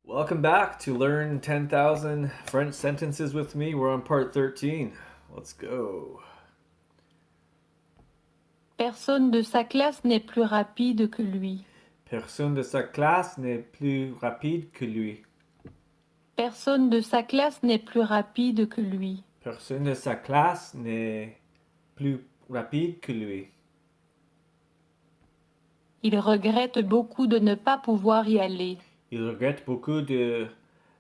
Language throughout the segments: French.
Welcome back to Learn 10,000 French Sentences with me. We're on part 13. Let's go. Personne de sa classe n'est plus rapide que lui. Personne de sa classe n'est plus rapide que lui. Personne de sa classe n'est plus rapide que lui. Personne de sa classe n'est plus rapide que lui. Il regrette beaucoup de ne pas pouvoir y aller. Il regrette beaucoup de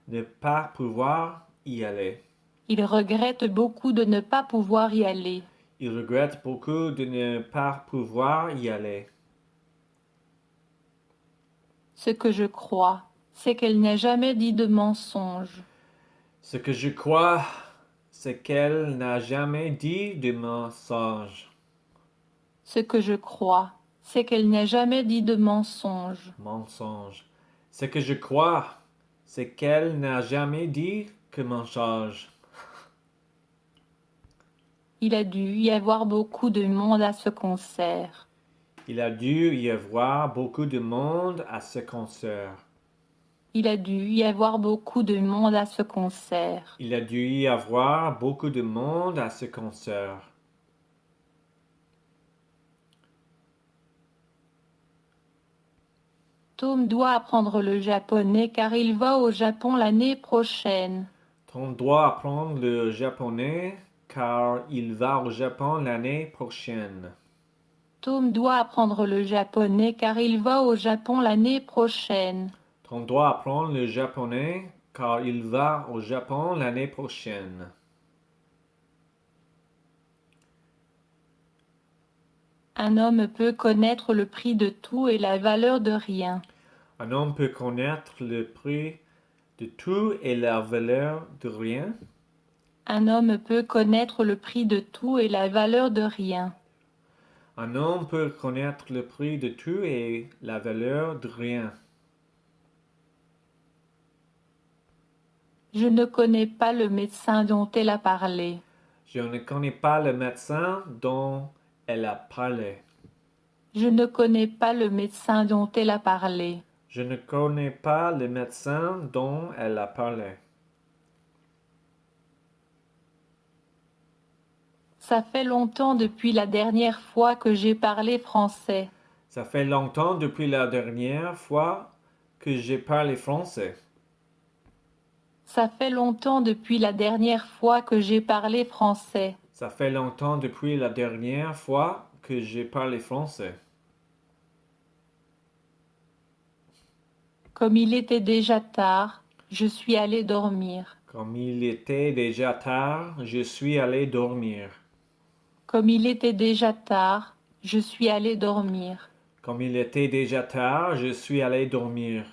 ne pas pouvoir y aller. Il regrette beaucoup de ne pas pouvoir y aller. Il regrette beaucoup de ne pas pouvoir y aller. Ce que je crois, c'est qu'elle n'a jamais dit de mensonge. Ce que je crois, c'est qu'elle n'a jamais dit de mensonge. Ce que je crois, c'est qu'elle n'a jamais dit de mensonge. Mensonge. Ce que je crois, c'est qu'elle n'a jamais dit que mensonge. Il a dû y avoir beaucoup de monde à ce concert. Il a dû y avoir beaucoup de monde à ce concert. Il a dû y avoir beaucoup de monde à ce concert. Il a dû y avoir beaucoup de monde à ce concert. Tom doit apprendre le japonais car il va au Japon l'année prochaine. Tom doit apprendre le japonais car il va au Japon l'année prochaine. Tom doit apprendre le japonais car il va au Japon l'année prochaine. Tom doit apprendre le japonais car il va au Japon l'année prochaine. Un homme peut connaître le prix de tout et la valeur de rien. Un homme peut connaître le prix de tout et la valeur de rien. Un homme peut connaître le prix de tout et la valeur de rien. Un homme peut connaître le prix de tout et la valeur de rien. Je ne connais pas le médecin dont elle a parlé. Je ne connais pas le médecin dont elle a parlé. Je ne connais pas le médecin dont elle a parlé. Je ne connais pas le médecin dont elle a parlé. Ça fait longtemps depuis la dernière fois que j'ai parlé français. Ça fait longtemps depuis la dernière fois que j'ai parlé français. Ça fait longtemps depuis la dernière fois que j'ai parlé français. Ça fait longtemps depuis la dernière fois que j'ai parlé français. Comme il était déjà tard, je suis allé dormir. Comme il était déjà tard, je suis allé dormir. Comme il était déjà tard, je suis allé dormir. Comme il était déjà tard, je suis allé dormir.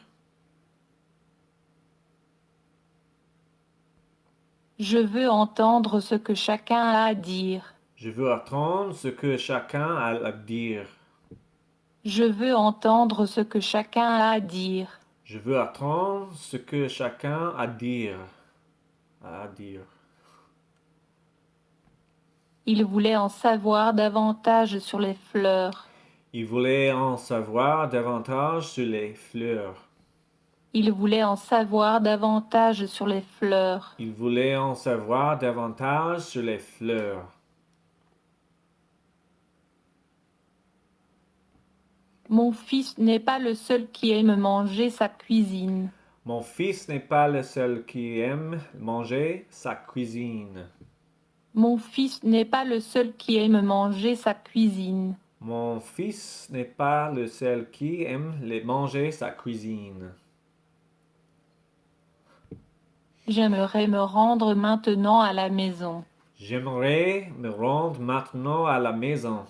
Je veux entendre ce que chacun a à dire. Je veux attendre ce que chacun a à dire. Je veux entendre ce que chacun a à dire. Je veux attendre ce que chacun a à dire. À dire. Il voulait en savoir davantage sur les fleurs. Il voulait en savoir davantage sur les fleurs. Il voulait en savoir davantage sur les fleurs. Il voulait en savoir davantage sur les fleurs. Mon fils n'est pas le seul qui aime manger sa cuisine. Mon fils n'est pas le seul qui aime manger sa cuisine. Mon fils n'est pas le seul qui aime manger sa cuisine. Mon fils n'est pas le seul qui aime manger sa cuisine. J'aimerais me rendre maintenant à la maison. J'aimerais me rendre maintenant à la maison.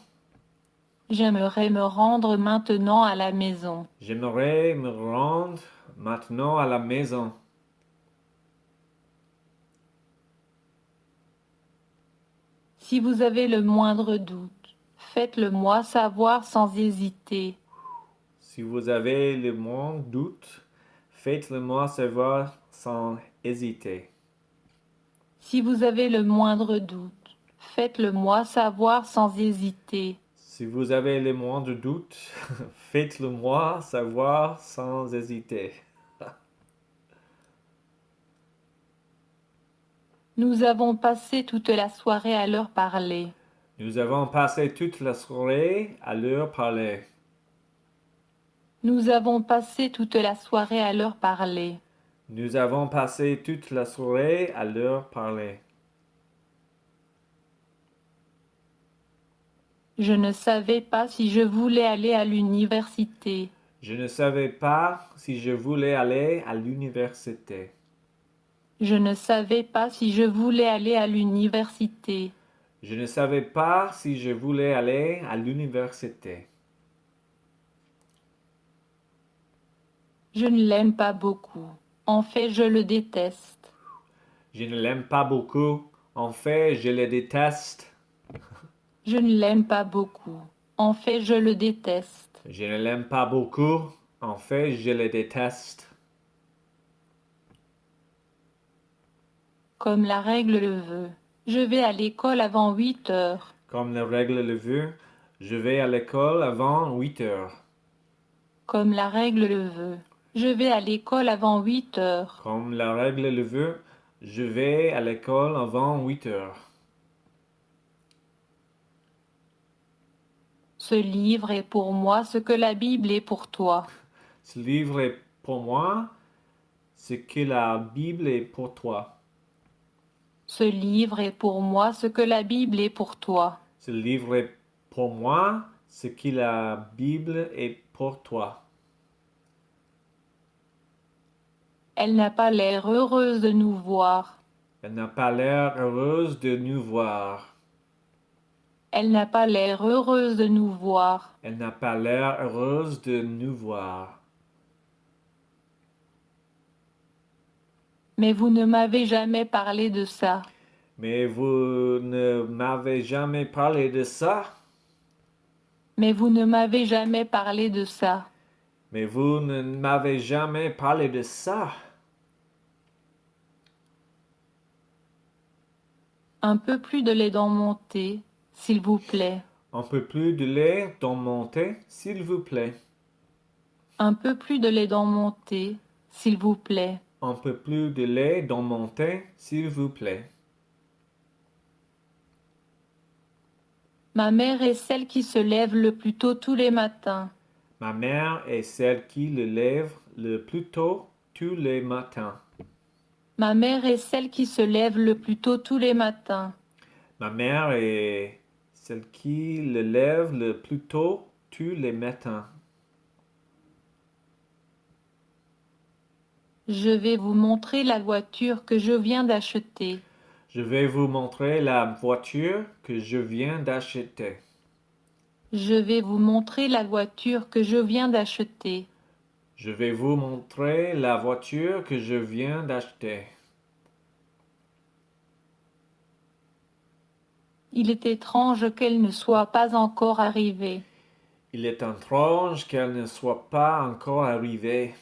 J'aimerais me rendre maintenant à la maison. J'aimerais me rendre maintenant à la maison. Si vous avez le moindre doute, faites-le moi savoir sans hésiter. Si vous avez le moindre doute, faites-le moi savoir sans hésiter. Si vous avez le moindre doute, faites-le moi savoir sans hésiter. Si vous avez le moindre doute, faites-le moi savoir sans hésiter. Nous avons passé toute la soirée à leur parler. Nous avons passé toute la soirée à leur parler. Nous avons passé toute la soirée à leur parler. Nous avons passé toute la soirée à leur parler. Je ne savais pas si je voulais aller à l'université. Je ne savais pas si je voulais aller à l'université. Je ne savais pas si je voulais aller à l'université. Je ne savais pas si je voulais aller à l'université. Je ne l'aime pas beaucoup. En fait, je le déteste. Je ne l'aime pas beaucoup. En fait, je le déteste. Je ne l'aime pas beaucoup. En fait, je le déteste. Je ne l'aime pas beaucoup. En fait, je le déteste. Comme la règle le veut. Je vais à l'école avant 8 heures. Comme la règle le veut, je vais à l'école avant 8 heures. Comme la règle le veut. Je vais à l'école avant 8 heures. Comme la règle le veut, je vais à l'école avant 8 heures. Ce livre est pour moi ce que la Bible est pour toi. Ce livre est pour moi ce que la Bible est pour toi. Ce livre est pour moi ce que la Bible est pour toi. Ce livre est pour moi ce que la Bible est pour toi. Elle n'a pas l'air heureuse de nous voir. Elle n'a pas l'air heureuse de nous voir. Elle n'a pas l'air heureuse de nous voir. Elle n'a pas l'air heureuse de nous voir. Mais vous ne m'avez jamais parlé de ça. Mais vous ne m'avez jamais parlé de ça. Mais vous ne m'avez jamais parlé de ça. Mais vous ne m'avez jamais parlé de ça. Un peu plus de lait dans mon thé, s'il vous plaît. Un peu plus de lait dans mon thé, s'il vous plaît. Un peu plus de lait dans mon thé, s'il vous plaît. Un peu plus de lait dans mon thé, s'il vous plaît. Ma mère est celle qui se lève le plus tôt tous les matins. Ma mère est celle qui le lève le plus tôt tous les matins. Ma mère est celle qui se lève le plus tôt tous les matins. Ma mère est celle qui le lève le plus tôt tous les matins. Je vais vous montrer la voiture que je viens d'acheter. Je vais vous montrer la voiture que je viens d'acheter. Je vais vous montrer la voiture que je viens d'acheter. Je vais vous montrer la voiture que je viens d'acheter. Il est étrange qu'elle ne soit pas encore arrivée. Il est étrange qu'elle ne soit pas encore arrivée.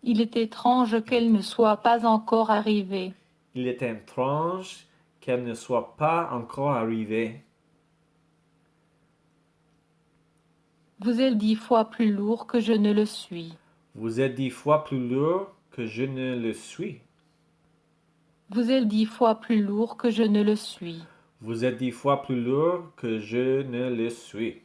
Il est étrange qu'elle ne soit pas encore arrivée. Il est étrange qu'elle ne soit pas encore arrivée. Vous êtes 10 fois plus lourd que je ne le suis. Vous êtes 10 fois plus lourd que je ne le suis. Vous êtes 10 fois plus lourd que je ne le suis. Vous êtes 10 fois plus lourd que je ne le suis.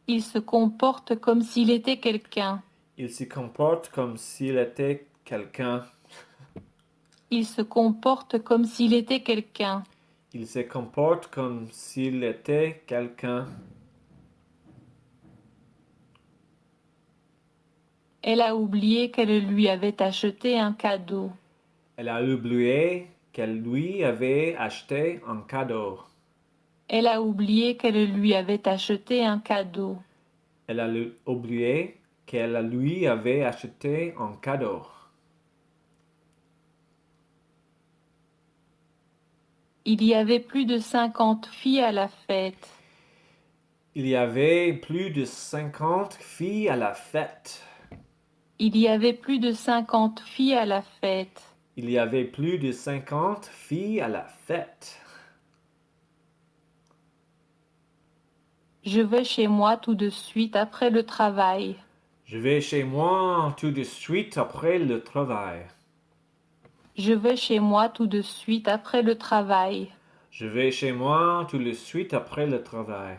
Il se comporte comme s'il était quelqu'un. Il se comporte comme s'il était quelqu'un. Il se comporte comme s'il était quelqu'un. Il se comporte comme s'il était quelqu'un. Elle a oublié qu'elle lui avait acheté un cadeau. Elle a oublié qu'elle lui avait acheté un cadeau. Elle a oublié qu'elle lui avait acheté un cadeau. Elle a oublié qu'elle lui avait acheté un cadeau. Il y avait plus de 50 filles à la fête. Il y avait plus de 50 filles à la fête. Il y avait plus de 50 filles à la fête. Il y avait plus de 50 filles à la fête. Je vais chez moi tout de suite après le travail. Je vais chez moi tout de suite après le travail. Je vais chez moi tout de suite après le travail. Je vais chez moi tout de suite après le travail.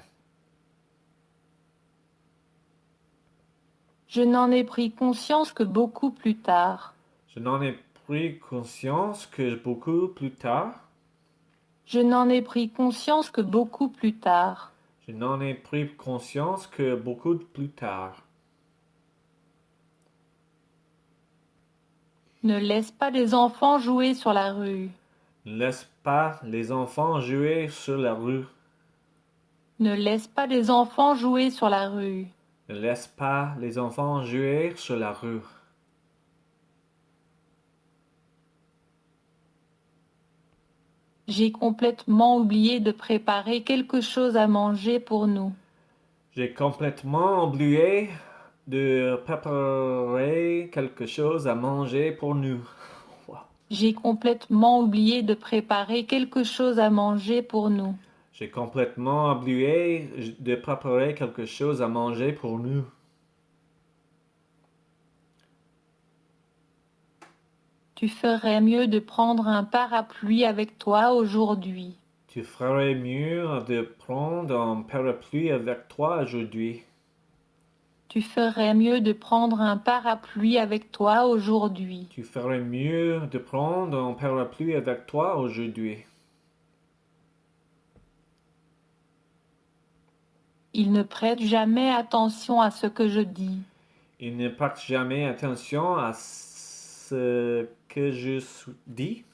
Je n'en ai pris conscience que beaucoup plus tard. Je n'en ai pris conscience que beaucoup plus tard. Je n'en ai pris conscience que beaucoup plus tard. Je n'en ai pris conscience que beaucoup plus tard. Ne laisse pas les enfants jouer sur la rue. Ne laisse pas les enfants jouer sur la rue. Ne laisse pas les enfants jouer sur la rue. Ne laisse pas les enfants jouer sur la rue. J'ai complètement oublié de préparer quelque chose à manger pour nous. J'ai complètement oublié de préparer quelque chose à manger pour nous. J'ai complètement oublié de préparer quelque chose à manger pour nous. J'ai complètement oublié de préparer quelque chose à manger pour nous. Tu ferais mieux de prendre un parapluie avec toi aujourd'hui. Tu ferais mieux de prendre un parapluie avec toi aujourd'hui. Tu ferais mieux de prendre un parapluie avec toi aujourd'hui. Tu ferais mieux de prendre un parapluie avec toi aujourd'hui. Il ne prête jamais attention à ce que je dis. Il ne prête jamais attention à ce que je dis.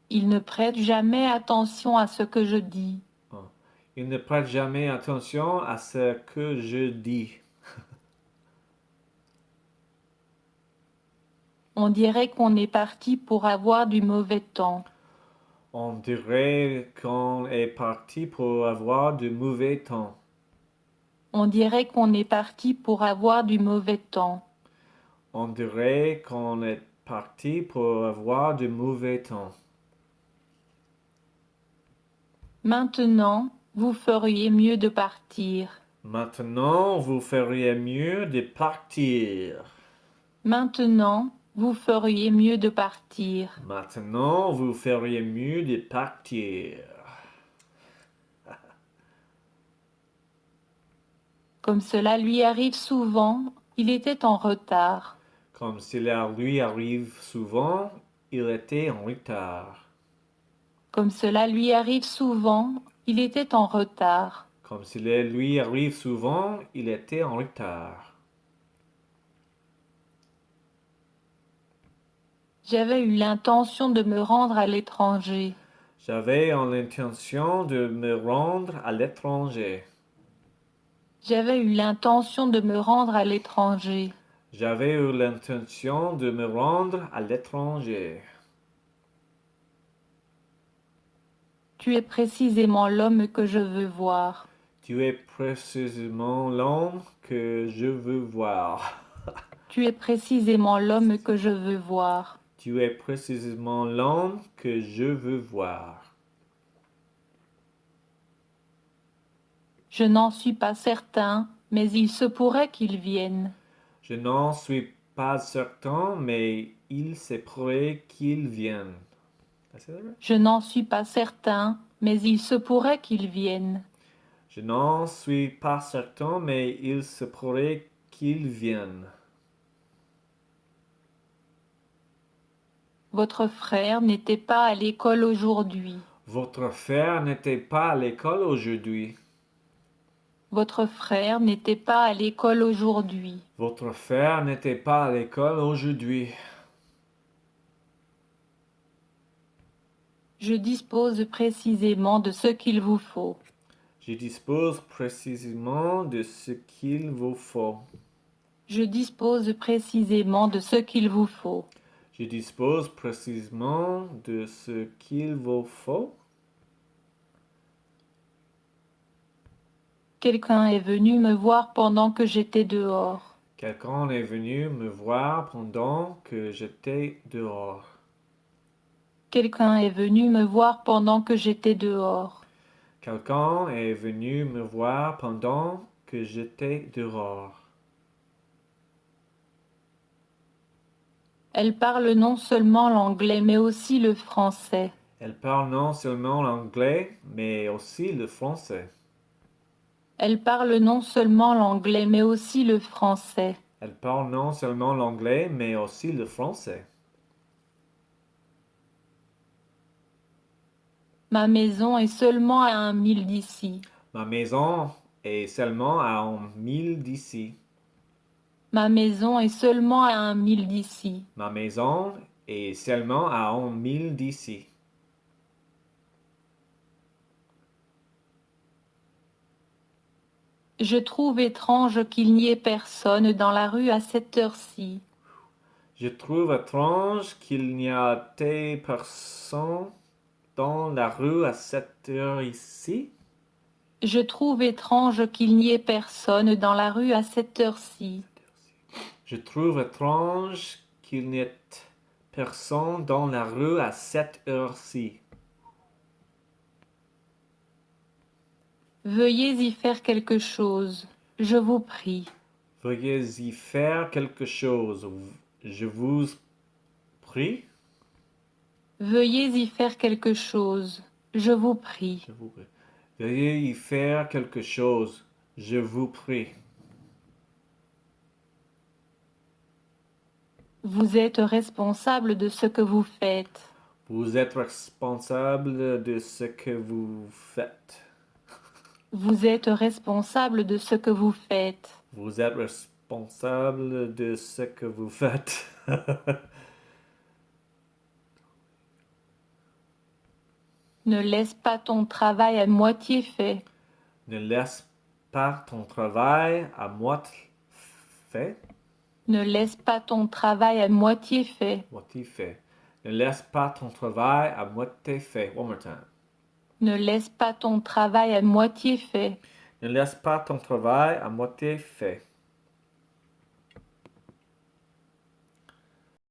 Il ne prête jamais attention à ce que je dis. Il ne prête jamais attention à ce que je dis. On dirait qu'on est parti pour avoir du mauvais temps. On dirait qu'on est parti pour avoir du mauvais temps. On dirait qu'on est parti pour avoir du mauvais temps. On dirait qu'on est parti pour avoir du mauvais temps. Maintenant, vous feriez mieux de partir. Maintenant, vous feriez mieux de partir. Maintenant, vous feriez mieux de partir. Maintenant, vous feriez mieux de partir. Comme cela lui arrive souvent, il était en retard. Comme cela lui arrive souvent, il était en retard. Comme cela lui arrive souvent, il était en retard. Comme cela lui arrive souvent, il était en retard. J'avais eu l'intention de me rendre à l'étranger. J'avais l'intention de me rendre à l'étranger. J'avais eu l'intention de me rendre à l'étranger. J'avais eu l'intention de me rendre à l'étranger. Tu es précisément l'homme que je veux voir. Tu es précisément l'homme que je veux voir. Tu es précisément l'homme que je veux voir. Tu es précisément l'homme que je veux voir. Je n'en suis pas certain, mais il se pourrait qu'il vienne. Je n'en suis pas certain, mais il se pourrait qu'il vienne. Je n'en suis pas certain, mais il se pourrait qu'il vienne. Je n'en suis pas certain, mais il se pourrait qu'il vienne. Votre frère n'était pas à l'école aujourd'hui. Votre frère n'était pas à l'école aujourd'hui. Votre frère n'était pas à l'école aujourd'hui. Votre frère n'était pas à l'école aujourd'hui. Je dispose précisément de ce qu'il vous faut. Je dispose précisément de ce qu'il vous faut. Je dispose précisément de ce qu'il vous faut. Je dispose précisément de ce qu'il vous faut. Quelqu'un est venu me voir pendant que j'étais dehors. Quelqu'un est venu me voir pendant que j'étais dehors. Quelqu'un est venu me voir pendant que j'étais dehors. Quelqu'un est venu me voir pendant que j'étais dehors. Elle parle non seulement l'anglais, mais aussi le français. Elle parle non seulement l'anglais, mais aussi le français. Elle parle non seulement l'anglais, mais aussi le français. Elle parle non seulement l'anglais, mais aussi le français. Ma maison est seulement à 1 mille d'ici. Ma maison est seulement à 1 mille d'ici. Ma maison est seulement à 1 mille d'ici. Ma maison est seulement à 1 mille d'ici. Je trouve étrange qu'il n'y ait personne dans la rue à cette heure-ci. Je trouve étrange qu'il n'y a des personnes dans la rue à cette heure ici. Je trouve étrange qu'il n'y ait personne dans la rue à cette heure-ci. Je trouve étrange qu'il n'y ait personne dans la rue à cette heure-ci. Veuillez y faire quelque chose, je vous prie. Veuillez y faire quelque chose. Je vous prie. Veuillez y faire quelque chose, je vous prie. Je vous prie. Veuillez y faire quelque chose. Je vous prie. Vous êtes responsable de ce que vous faites. Vous êtes responsable de ce que vous faites. Vous êtes responsable de ce que vous faites. Vous êtes responsable de ce que vous faites. Ne laisse pas ton travail à moitié fait. Ne laisse pas ton travail à moitié fait. Ne laisse pas ton travail à moitié fait. Moitié fait. Ne laisse pas ton travail à moitié fait. One more time. Ne laisse pas ton travail à moitié fait. Ne laisse pas ton travail à moitié fait.